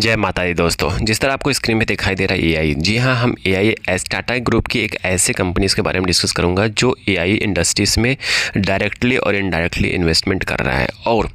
जय माता दी दोस्तों। जिस तरह आपको स्क्रीन पे दिखाई दे रहा है एआई, जी हाँ, हम एआई एस टाटा ग्रुप की एक ऐसे कंपनीज़ के बारे में डिस्कस करूंगा जो एआई इंडस्ट्रीज़ में डायरेक्टली और इनडायरेक्टली इन्वेस्टमेंट कर रहा है और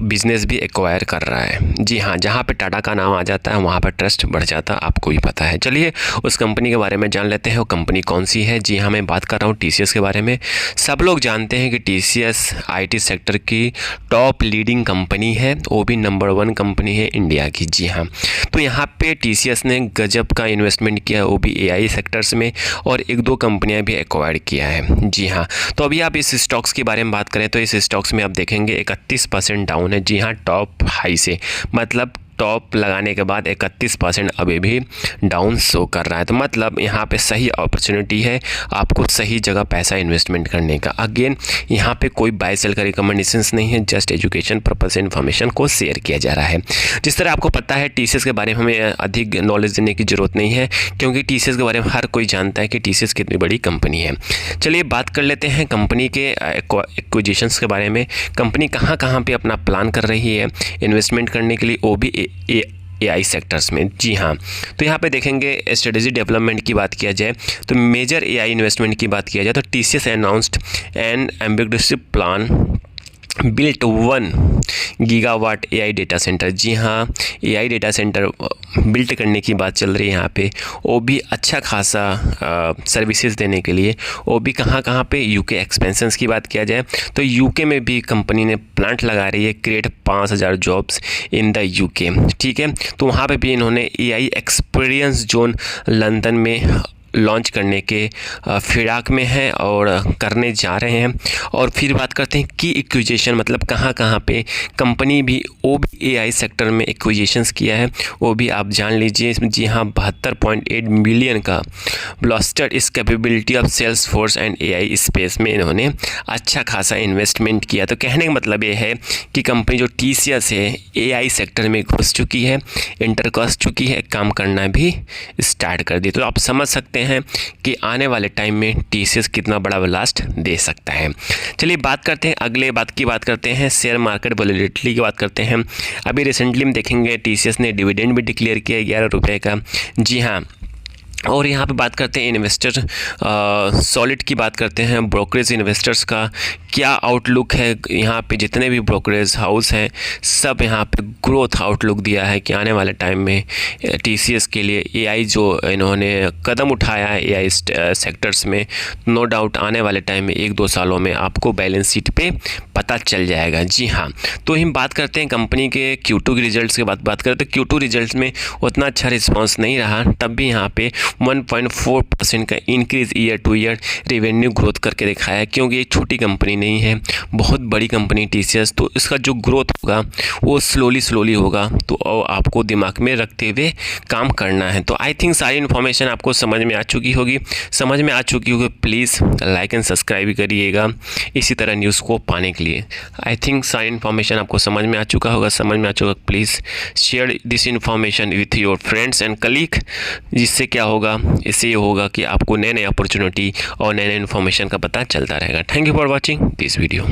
बिज़नेस भी एक्वायर कर रहा है। जी हाँ, जहाँ पे टाटा का नाम आ जाता है वहाँ पर ट्रस्ट बढ़ जाता है, आपको भी पता है। चलिए उस कंपनी के बारे में जान लेते हैं। वो कंपनी कौन सी है? जी हाँ, मैं बात कर रहा हूँ टीसीएस के बारे में। सब लोग जानते हैं कि टीसीएस आईटी सेक्टर की टॉप लीडिंग कंपनी है, वो भी नंबर 1 कंपनी है इंडिया की। जी हाँ, तो यहाँ पे टीसीएस ने गजब का इन्वेस्टमेंट किया, वो भी एआई सेक्टर्स में, और एक दो कंपनियाँ भी एक्वायर किया है। जी हाँ, तो अभी आप इस स्टॉक्स के बारे में बात करें तो इस स्टॉक्स में आप देखेंगे 31% डाउन है। जी हाँ, टॉप हाई से, मतलब टॉप लगाने के बाद 31% अभी भी डाउन शो कर रहा है। तो मतलब यहाँ पे सही अपॉर्चुनिटी है आपको सही जगह पैसा इन्वेस्टमेंट करने का। अगेन यहाँ पे कोई बाय सेल का रिकमेंडेशंस नहीं है, जस्ट एजुकेशन पर्पज से इन्फॉर्मेशन को शेयर किया जा रहा है। जिस तरह आपको पता है टीसीएस के बारे में हमें अधिक नॉलेज देने की ज़रूरत नहीं है, क्योंकि टीसीएस के बारे में हर कोई जानता है कि टीसीएस कितनी बड़ी कंपनी है। चलिए बात कर लेते हैं कंपनी के एक्विजिशंस के बारे में। कंपनी कहाँ कहाँ पे अपना प्लान कर रही है इन्वेस्टमेंट करने के लिए, वो भी एआई सेक्टर्स में। जी हाँ, तो यहाँ पे देखेंगे स्ट्रेटेजी डेवलपमेंट की बात किया जाए तो मेजर एआई इन्वेस्टमेंट की बात किया जाए तो TCS announced an ambiguous plan built 1 gigawatt AI data centre. जी हाँ, एआई डेटा सेंटर बिल्ट करने की बात चल रही है यहाँ पे, वो भी अच्छा खासा सर्विसेज देने के लिए। वो भी कहाँ कहाँ पे? यूके एक्सपेंशंस की बात किया जाए तो यूके में भी कंपनी ने प्लांट लगा रही है, create 5000 jobs in the UK. ठीक है, तो वहाँ पे भी इन्होंने एआई एक्सपीरियंस जोन लंदन में लॉन्च करने के फिराक में है और करने जा रहे हैं। और फिर बात करते हैं की एक्विजिशन, मतलब कहाँ कहाँ पे कंपनी भी वो भी एआई सेक्टर में एक्विजिशंस किया है, वो भी आप जान लीजिए। जी हाँ, 72.8 मिलियन का ब्लास्टर इस capability of Salesforce and AI space में इन्होंने अच्छा खासा इन्वेस्टमेंट किया। तो कहने का मतलब ये है कि कंपनी जो टीसीएस है एआई सेक्टर में घुस चुकी है, इंटर कर चुकी है, काम करना भी स्टार्ट कर दी। तो आप समझ सकते हैं कि आने वाले टाइम में टीसीएस कितना बड़ा ब्लास्ट दे सकता है। चलिए बात करते हैं अगले बात करते हैं शेयर मार्केट वॉलेटिलिटी की बात करते हैं। अभी रिसेंटली हम देखेंगे टीसीएस ने डिविडेंड भी डिक्लेयर किया 11 रुपये का। जी हाँ, और यहाँ पे बात करते हैं इन्वेस्टर सॉलिड की बात करते हैं। ब्रोकरेज इन्वेस्टर्स का क्या आउटलुक है? यहाँ पे जितने भी ब्रोकरेज हाउस हैं सब यहाँ पे ग्रोथ आउटलुक दिया है कि आने वाले टाइम में टीसीएस के लिए एआई जो इन्होंने कदम उठाया है एआई सेक्टर्स में, नो डाउट आने वाले टाइम में 1-2 सालों में आपको बैलेंस शीट पे पता चल जाएगा। जी हाँ, तो हम बात करते हैं कंपनी के Q2 के रिजल्ट्स के बात करें तो Q2 रिजल्ट्स में उतना अच्छा रिस्पॉन्स नहीं रहा, तब भी यहाँ पे 1.4% का increase year two year revenue growth करके दिखाया है। क्योंकि ये छोटी कंपनी नहीं है, बहुत बड़ी कंपनी टीसीएस, तो इसका जो ग्रोथ होगा वो स्लोली होगा, तो आपको दिमाग में रखते हुए काम करना है। तो आई थिंक सारी इन्फॉर्मेशन आपको समझ में आ चुकी होगी। प्लीज़ लाइक एंड सब्सक्राइब करिएगा इसी तरह न्यूज़ को पाने के लिए। आई थिंक सारी इन्फॉर्मेशन आपको समझ में आ चुका होगा। Please share this information with your friends and colleague, जिससे क्या होगा, इससे ये होगा कि आपको नए अपॉर्चुनिटी और नए इन्फॉर्मेशन का पता चलता रहेगा। Thank you for watching this video.